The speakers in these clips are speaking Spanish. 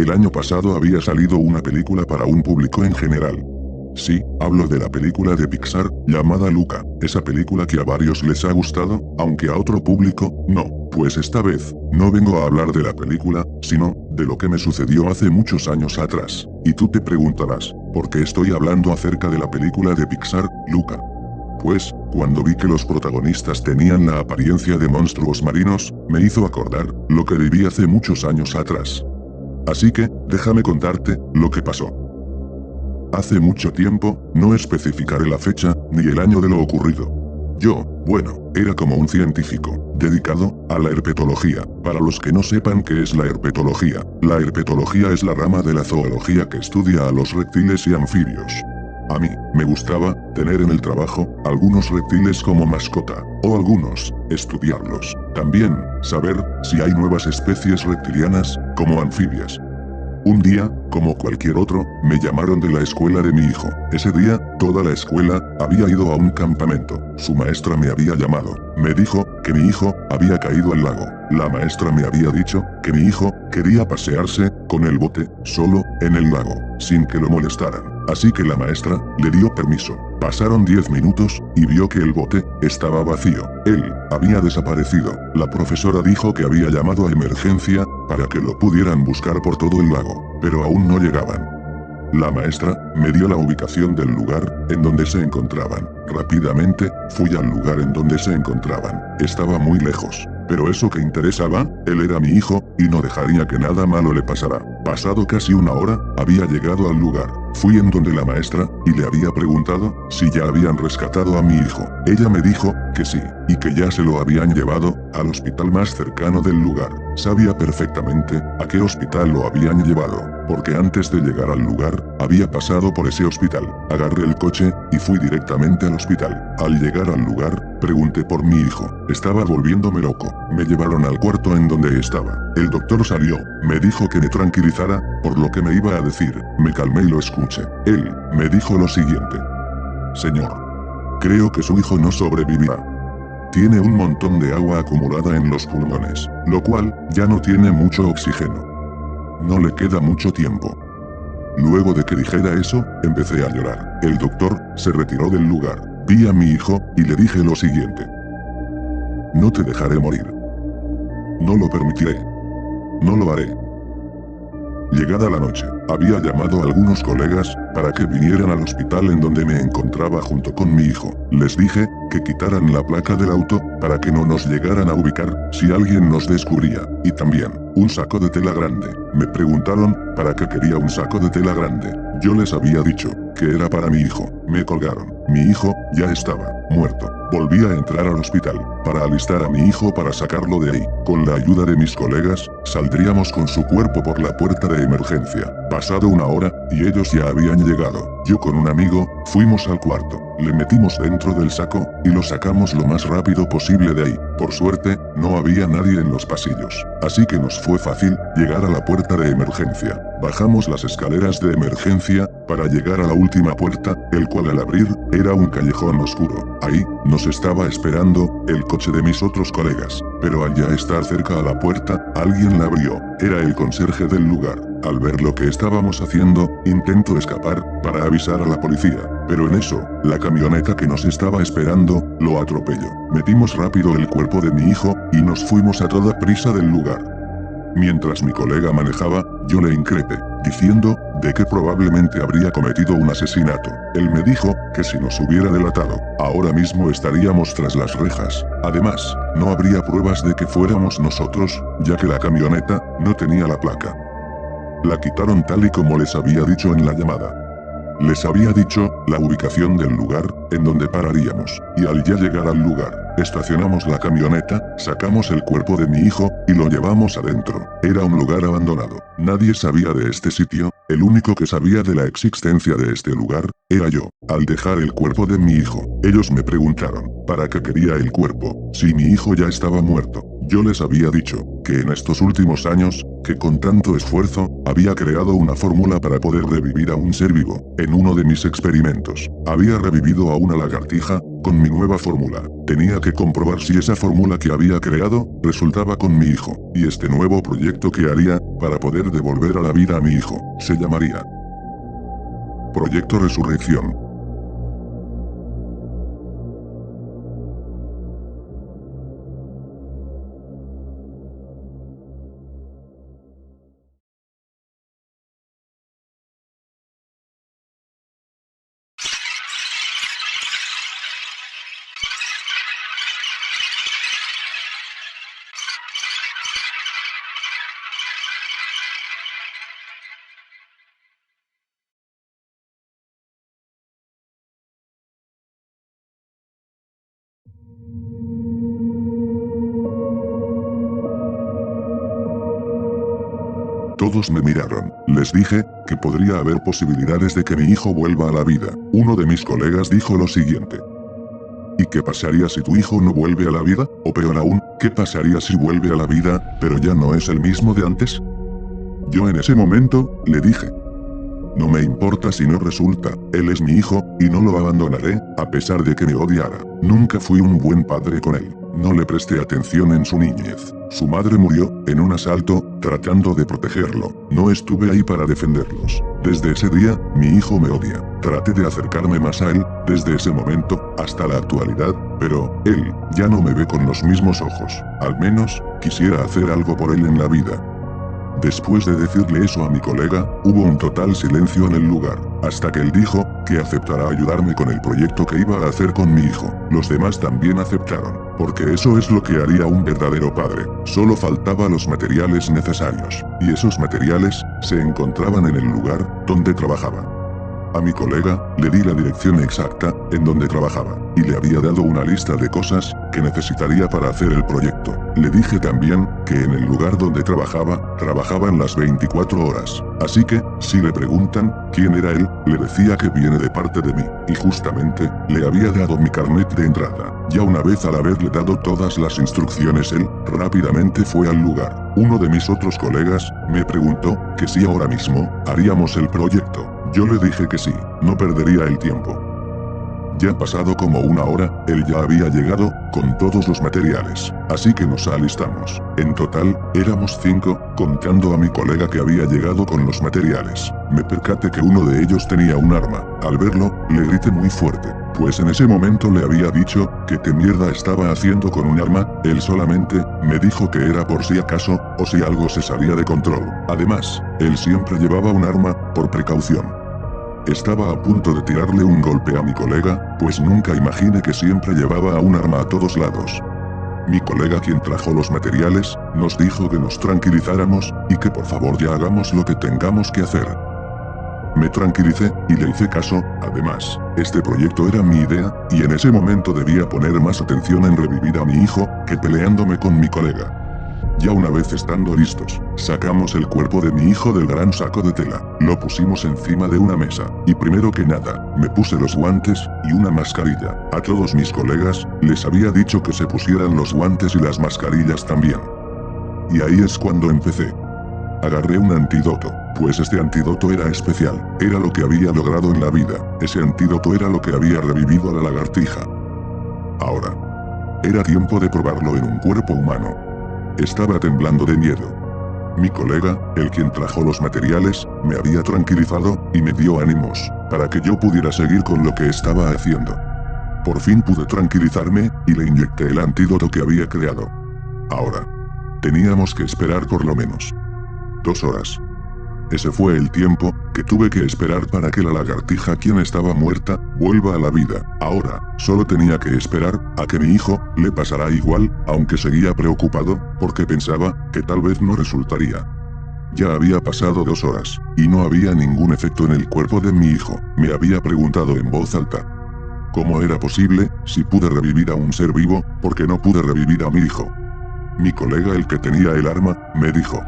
El año pasado había salido una película para un público en general. Sí, hablo de la película de Pixar, llamada Luca, esa película que a varios les ha gustado, aunque a otro público, no. Pues esta vez, no vengo a hablar de la película, sino, de lo que me sucedió hace muchos años atrás. Y tú te preguntarás, ¿por qué estoy hablando acerca de la película de Pixar, Luca? Pues, cuando vi que los protagonistas tenían la apariencia de monstruos marinos, me hizo acordar, lo que viví hace muchos años atrás. Así que, déjame contarte, lo que pasó. Hace mucho tiempo, no especificaré la fecha, ni el año de lo ocurrido. Yo, bueno, era como un científico, dedicado, a la herpetología. Para los que no sepan qué es la herpetología es la rama de la zoología que estudia a los reptiles y anfibios. A mí, me gustaba, tener en el trabajo, algunos reptiles como mascota, o algunos, estudiarlos. También, saber, si hay nuevas especies reptilianas, como anfibias. Un día, como cualquier otro, me llamaron de la escuela de mi hijo. Ese día, toda la escuela, había ido a un campamento. Su maestra me había llamado. Me dijo, que mi hijo, había caído al lago. La maestra me había dicho, que mi hijo, quería pasearse, con el bote, solo, en el lago, sin que lo molestaran. Así que la maestra, le dio permiso. Pasaron 10 minutos, y vio que el bote, estaba vacío. Él, había desaparecido. La profesora dijo que había llamado a emergencia, para que lo pudieran buscar por todo el lago, pero aún no llegaban. La maestra, me dio la ubicación del lugar, en donde se encontraban. Rápidamente, fui al lugar en donde se encontraban. Estaba muy lejos. Pero eso que interesaba, él era mi hijo, y no dejaría que nada malo le pasara. Pasado casi una hora, había llegado al lugar. Fui en donde la maestra, y le había preguntado, si ya habían rescatado a mi hijo. Ella me dijo, que sí, y que ya se lo habían llevado, al hospital más cercano del lugar. Sabía perfectamente, a qué hospital lo habían llevado, porque antes de llegar al lugar, había pasado por ese hospital. Agarré el coche, y fui directamente al hospital. Al llegar al lugar, pregunté por mi hijo. Estaba volviéndome loco. Me llevaron al cuarto en donde estaba. El doctor salió, me dijo que me tranquilizara, por lo que me iba a decir. Me calmé y lo escuché. Él, me dijo lo siguiente. Señor, creo que su hijo no sobrevivirá. Tiene un montón de agua acumulada en los pulmones, lo cual, ya no tiene mucho oxígeno. No le queda mucho tiempo. Luego de que dijera eso, empecé a llorar. El doctor, se retiró del lugar. Vi a mi hijo, y le dije lo siguiente. No te dejaré morir. No lo permitiré. No lo haré. Llegada la noche, había llamado a algunos colegas, para que vinieran al hospital en donde me encontraba junto con mi hijo. Les dije, que quitaran la placa del auto, para que no nos llegaran a ubicar, si alguien nos descubría. Y también, un saco de tela grande. Me preguntaron, ¿para qué quería un saco de tela grande? Yo les había dicho, que era para mi hijo. Me colgaron. Mi hijo, ya estaba, muerto. Volví a entrar al hospital, para alistar a mi hijo para sacarlo de ahí. Con la ayuda de mis colegas, saldríamos con su cuerpo por la puerta de emergencia. Pasado una hora, y ellos ya habían llegado. Yo con un amigo, fuimos al cuarto. Le metimos dentro del saco, y lo sacamos lo más rápido posible de ahí. Por suerte, no había nadie en los pasillos. Así que nos fue fácil, llegar a la puerta de emergencia. Bajamos las escaleras de emergencia, para llegar a la última puerta, el cual al abrir, era un callejón oscuro. Ahí, nos estaba esperando, el coche de mis otros colegas. Pero al ya estar cerca a la puerta, alguien la abrió. Era el conserje del lugar. Al ver lo que estábamos haciendo, intento escapar, para avisar a la policía. Pero en eso, la camioneta que nos estaba esperando, lo atropelló. Metimos rápido el cuerpo de mi hijo, y nos fuimos a toda prisa del lugar. Mientras mi colega manejaba, yo le increpé, diciendo, de que probablemente habría cometido un asesinato. Él me dijo, que si nos hubiera delatado, ahora mismo estaríamos tras las rejas. Además, no habría pruebas de que fuéramos nosotros, ya que la camioneta, no tenía la placa. La quitaron tal y como les había dicho en la llamada. Les había dicho, la ubicación del lugar, en donde pararíamos, y al ya llegar al lugar, estacionamos la camioneta, sacamos el cuerpo de mi hijo, y lo llevamos adentro. Era un lugar abandonado. Nadie sabía de este sitio, el único que sabía de la existencia de este lugar, era yo. Al dejar el cuerpo de mi hijo, ellos me preguntaron, ¿para qué quería el cuerpo, si mi hijo ya estaba muerto? Yo les había dicho, que en estos últimos años, que con tanto esfuerzo, había creado una fórmula para poder revivir a un ser vivo. En uno de mis experimentos, había revivido a una lagartija, con mi nueva fórmula. Tenía que comprobar si esa fórmula que había creado, resultaba con mi hijo, y este nuevo proyecto que haría, para poder devolver a la vida a mi hijo, se llamaría Proyecto Resurrección. Todos me miraron. Les dije, que podría haber posibilidades de que mi hijo vuelva a la vida. Uno de mis colegas dijo lo siguiente. ¿Y qué pasaría si tu hijo no vuelve a la vida? O peor aún, ¿qué pasaría si vuelve a la vida, pero ya no es el mismo de antes? Yo en ese momento, le dije. No me importa si no resulta, él es mi hijo, y no lo abandonaré, a pesar de que me odiara. Nunca fui un buen padre con él. No le presté atención en su niñez. Su madre murió, en un asalto, tratando de protegerlo. No estuve ahí para defenderlos. Desde ese día, mi hijo me odia. Traté de acercarme más a él, desde ese momento, hasta la actualidad, pero, él, ya no me ve con los mismos ojos. Al menos, quisiera hacer algo por él en la vida. Después de decirle eso a mi colega, hubo un total silencio en el lugar, hasta que él dijo, que aceptará ayudarme con el proyecto que iba a hacer con mi hijo. Los demás también aceptaron, porque eso es lo que haría un verdadero padre. Solo faltaban los materiales necesarios, y esos materiales, se encontraban en el lugar, donde trabajaba. A mi colega, le di la dirección exacta, en donde trabajaba, y le había dado una lista de cosas, que necesitaría para hacer el proyecto. Le dije también, que en el lugar donde trabajaban las 24 horas. Así que, si le preguntan, quién era él, le decía que viene de parte de mí, y justamente, le había dado mi carnet de entrada. Ya una vez al haberle dado todas las instrucciones él, rápidamente fue al lugar. Uno de mis otros colegas, me preguntó, que si ahora mismo, haríamos el proyecto. Yo le dije que sí, no perdería el tiempo. Ya pasado como una hora, él ya había llegado, con todos los materiales, así que nos alistamos. En total, éramos 5, contando a mi colega que había llegado con los materiales. Me percaté que uno de ellos tenía un arma. Al verlo, le grité muy fuerte, pues en ese momento le había dicho, que qué mierda estaba haciendo con un arma. Él solamente, me dijo que era por si acaso, o si algo se salía de control. Además, él siempre llevaba un arma, por precaución. Estaba a punto de tirarle un golpe a mi colega, pues nunca imaginé que siempre llevaba un arma a todos lados. Mi colega, quien trajo los materiales, nos dijo que nos tranquilizáramos, y que por favor ya hagamos lo que tengamos que hacer. Me tranquilicé, y le hice caso. Además, este proyecto era mi idea, y en ese momento debía poner más atención en revivir a mi hijo, que peleándome con mi colega. Ya una vez estando listos, sacamos el cuerpo de mi hijo del gran saco de tela, lo pusimos encima de una mesa, y primero que nada, me puse los guantes, y una mascarilla. A todos mis colegas, les había dicho que se pusieran los guantes y las mascarillas también. Y ahí es cuando empecé. Agarré un antídoto, pues este antídoto era especial, era lo que había logrado en la vida, ese antídoto era lo que había revivido a la lagartija. Ahora, era tiempo de probarlo en un cuerpo humano. Estaba temblando de miedo. Mi colega, el quien trajo los materiales, me había tranquilizado, y me dio ánimos, para que yo pudiera seguir con lo que estaba haciendo. Por fin pude tranquilizarme, y le inyecté el antídoto que había creado. Ahora, teníamos que esperar por lo menos 2 horas. Ese fue el tiempo, que tuve que esperar para que la lagartija, quien estaba muerta, vuelva a la vida. Ahora, solo tenía que esperar, a que mi hijo, le pasara igual, aunque seguía preocupado, porque pensaba, que tal vez no resultaría. Ya había pasado 2 horas, y no había ningún efecto en el cuerpo de mi hijo. Me había preguntado en voz alta. ¿Cómo era posible, si pude revivir a un ser vivo, porque no pude revivir a mi hijo? Mi colega, el que tenía el arma, me dijo.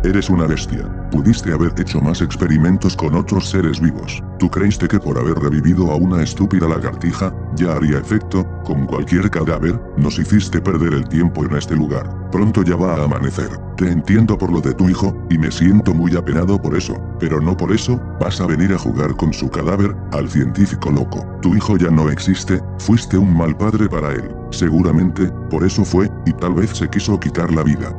Eres una bestia. Pudiste haber hecho más experimentos con otros seres vivos. ¿Tú creíste que por haber revivido a una estúpida lagartija, ya haría efecto? con cualquier cadáver, nos hiciste perder el tiempo en este lugar. Pronto ya va a amanecer. Te entiendo por lo de tu hijo, y me siento muy apenado por eso, pero no por eso, vas a venir a jugar con su cadáver, al científico loco. Tu hijo ya no existe, fuiste un mal padre para él. Seguramente, por eso fue, y tal vez se quiso quitar la vida.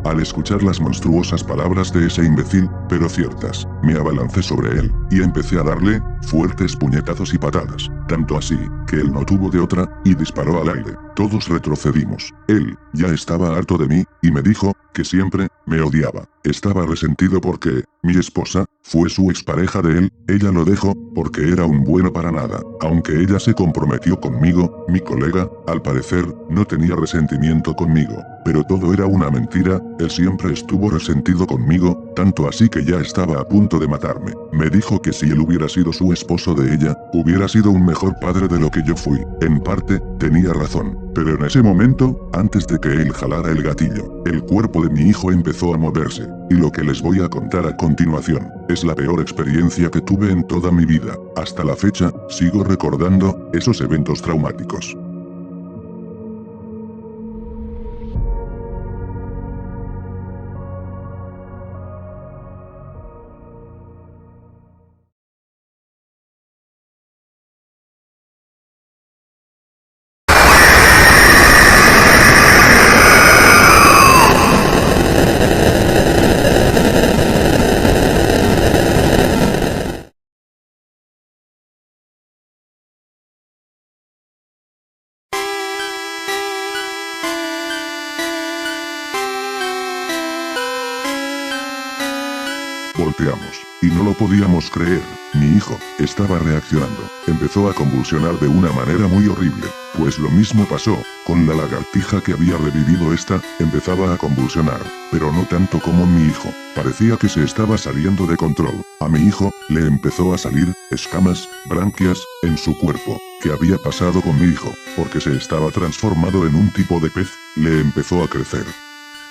Al escuchar las monstruosas palabras de ese imbécil, pero ciertas, me abalancé sobre él, y empecé a darle fuertes puñetazos y patadas, tanto así, que él no tuvo de otra, y disparó al aire. Todos retrocedimos. Él, ya estaba harto de mí, y me dijo, que siempre, me odiaba. Estaba resentido porque, mi esposa, fue su expareja de él, ella lo dejó, porque era un bueno para nada. Aunque ella se comprometió conmigo, mi colega, al parecer, no tenía resentimiento conmigo. Pero todo era una mentira, él siempre estuvo resentido conmigo, tanto así que ya estaba a punto de matarme. Me dijo que si él hubiera sido su esposo de ella, hubiera sido un mejor padre de lo que yo fui. En parte, tenía razón. Pero en ese momento, antes de que él jalara el gatillo, el cuerpo de mi hijo empezó a moverse, y lo que les voy a contar a continuación, es la peor experiencia que tuve en toda mi vida. Hasta la fecha, sigo recordando esos eventos traumáticos. Volteamos, y no lo podíamos creer. Mi hijo estaba reaccionando. Empezó a convulsionar de una manera muy horrible. Pues lo mismo pasó con la lagartija que había revivido. Esta empezaba a convulsionar, pero no tanto como mi hijo. Parecía que se estaba saliendo de control. A mi hijo le empezó a salir escamas, branquias, en su cuerpo. ¿Qué había pasado con mi hijo? Porque se estaba transformado en un tipo de pez. Le empezó a crecer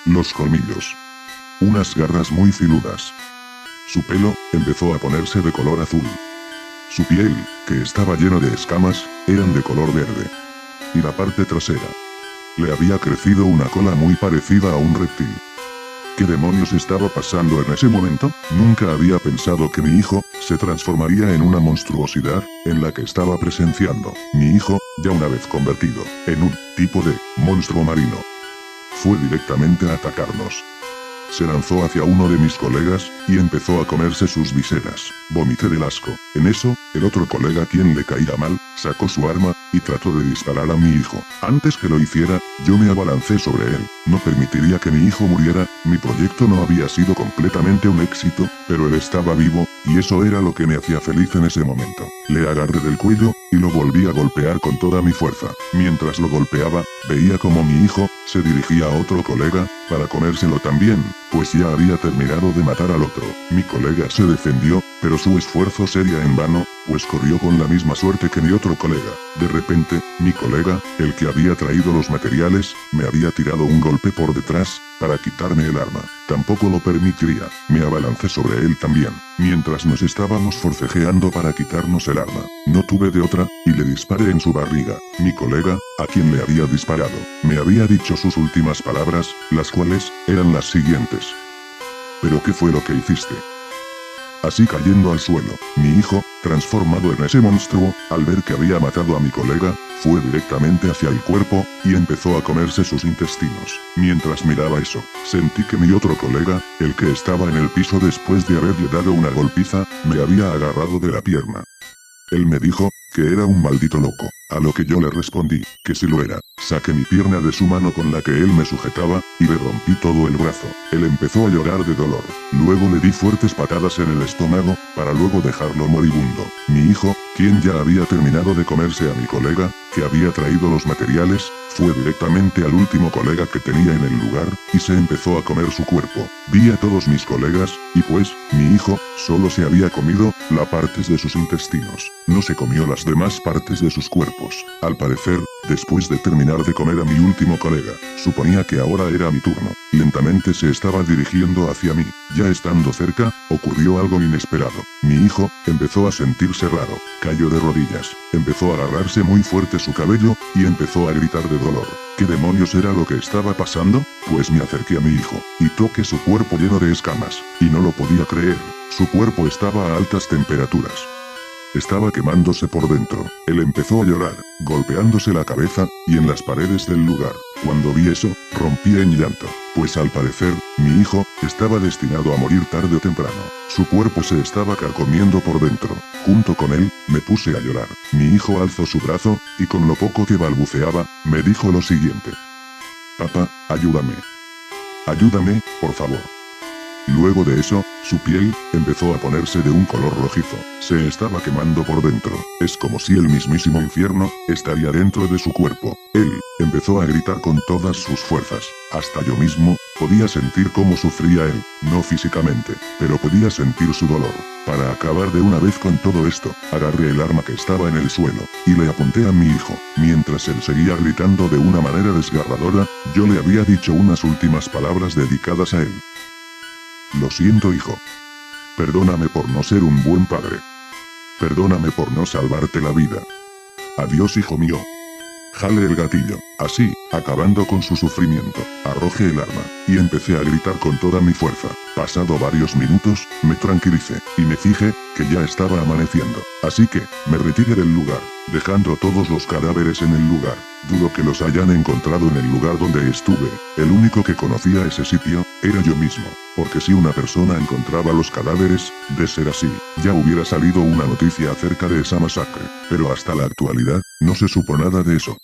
los colmillos, unas garras muy filudas. Su pelo empezó a ponerse de color azul. Su piel, que estaba lleno de escamas, eran de color verde. Y la parte trasera, le había crecido una cola muy parecida a un reptil. ¿Qué demonios estaba pasando en ese momento? Nunca había pensado que mi hijo se transformaría en una monstruosidad en la que estaba presenciando. Mi hijo, ya una vez convertido en un tipo de monstruo marino, fue directamente a atacarnos. Se lanzó hacia uno de mis colegas, y empezó a comerse sus viseras. Vomité del asco. En eso, el otro colega, quien le caía mal, sacó su arma, y trató de disparar a mi hijo. Antes que lo hiciera, yo me abalancé sobre él. No permitiría que mi hijo muriera. Mi proyecto no había sido completamente un éxito, pero él estaba vivo, y eso era lo que me hacía feliz en ese momento. Le agarré del cuello, y lo volví a golpear con toda mi fuerza. Mientras lo golpeaba, veía como mi hijo se dirigía a otro colega, para comérselo también, pues ya había terminado de matar al otro. Mi colega se defendió, pero su esfuerzo sería en vano, pues corrió con la misma suerte que mi otro colega. De repente, mi colega, el que había traído los materiales, me había tirado un golpe por detrás, para quitarme el arma. Tampoco lo permitiría. Me abalancé sobre él también, mientras nos estábamos forcejeando para quitarnos el arma. No tuve de otra, y le disparé en su barriga. Mi colega, a quien le había disparado, me había dicho sus últimas palabras, las cuales eran las siguientes: ¿pero qué fue lo que hiciste? Así cayendo al suelo, mi hijo, transformado en ese monstruo, al ver que había matado a mi colega, fue directamente hacia el cuerpo, y empezó a comerse sus intestinos. Mientras miraba eso, sentí que mi otro colega, el que estaba en el piso después de haberle dado una golpiza, me había agarrado de la pierna. Él me dijo que era un maldito loco, a lo que yo le respondí que sí lo era. Saqué mi pierna de su mano con la que él me sujetaba, y le rompí todo el brazo. Él empezó a llorar de dolor. Luego le di fuertes patadas en el estómago, para luego dejarlo moribundo. Mi hijo, quien ya había terminado de comerse a mi colega, que había traído los materiales, fue directamente al último colega que tenía en el lugar, y se empezó a comer su cuerpo. Vi a todos mis colegas, y pues, mi hijo, solo se había comido las partes de sus intestinos. No se comió las demás partes de sus cuerpos. Al parecer, Después de terminar de comer a mi último colega, suponía que ahora era mi turno. Lentamente se estaba dirigiendo hacia mí. Ya estando cerca, ocurrió algo inesperado. Mi hijo empezó a sentirse raro. Cayó de rodillas. Empezó a agarrarse muy fuerte su cabello, y empezó a gritar de dolor. ¿Qué demonios era lo que estaba pasando? Pues me acerqué a mi hijo, y toqué su cuerpo lleno de escamas, y no lo podía creer. Su cuerpo estaba a altas temperaturas. Estaba quemándose por dentro. Él empezó a llorar, golpeándose la cabeza, y en las paredes del lugar. Cuando vi eso, rompí en llanto, pues al parecer, mi hijo, estaba destinado a morir tarde o temprano. Su cuerpo se estaba carcomiendo por dentro. Junto con él, me puse a llorar. Mi hijo alzó su brazo, y con lo poco que balbuceaba, me dijo lo siguiente. Papá, ayúdame. Ayúdame, por favor. Luego de eso, su piel empezó a ponerse de un color rojizo. Se estaba quemando por dentro. Es como si el mismísimo infierno estaría dentro de su cuerpo. Él empezó a gritar con todas sus fuerzas. Hasta yo mismo podía sentir cómo sufría él, no físicamente, pero podía sentir su dolor. Para acabar de una vez con todo esto, agarré el arma que estaba en el suelo y le apunté a mi hijo. Mientras él seguía gritando de una manera desgarradora, yo le había dicho unas últimas palabras dedicadas a él. Lo siento, hijo. Perdóname por no ser un buen padre. Perdóname por no salvarte la vida. Adiós, hijo mío. Jale el gatillo. Así, acabando con su sufrimiento, arrojé el arma, y empecé a gritar con toda mi fuerza. Pasado varios minutos, me tranquilicé, y me fijé que ya estaba amaneciendo. Así que, me retiré del lugar, dejando todos los cadáveres en el lugar. Dudo que los hayan encontrado en el lugar donde estuve. El único que conocía ese sitio, era yo mismo. Porque si una persona encontraba los cadáveres, de ser así, ya hubiera salido una noticia acerca de esa masacre. Pero hasta la actualidad, no se supo nada de eso.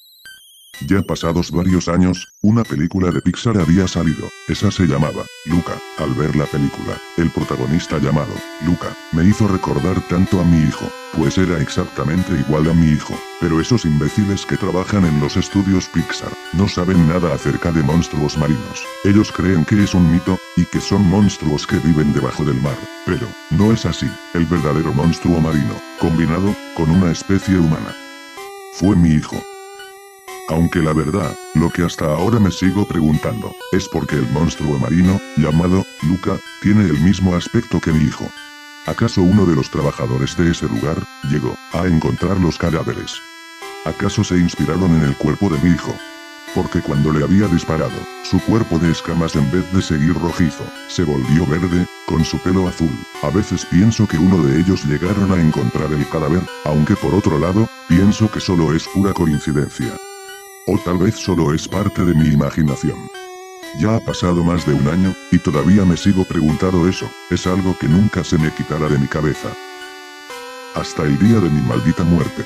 Ya pasados varios años, una película de Pixar había salido. Esa se llamaba Luca. Al ver la película, el protagonista llamado Luca me hizo recordar tanto a mi hijo, pues era exactamente igual a mi hijo. Pero esos imbéciles que trabajan en los estudios Pixar no saben nada acerca de monstruos marinos. Ellos creen que es un mito, y que son monstruos que viven debajo del mar. Pero no es así. El verdadero monstruo marino, combinado con una especie humana, fue mi hijo. Aunque la verdad, lo que hasta ahora me sigo preguntando, es por qué el monstruo marino, llamado Luca, tiene el mismo aspecto que mi hijo. ¿Acaso uno de los trabajadores de ese lugar llegó a encontrar los cadáveres? ¿Acaso se inspiraron en el cuerpo de mi hijo? Porque cuando le había disparado, su cuerpo de escamas en vez de seguir rojizo, se volvió verde, con su pelo azul. A veces pienso que uno de ellos llegaron a encontrar el cadáver, aunque por otro lado, pienso que solo es pura coincidencia. O tal vez solo es parte de mi imaginación. Ya ha pasado más de un año, y todavía me sigo preguntando eso. Es algo que nunca se me quitará de mi cabeza. Hasta el día de mi maldita muerte.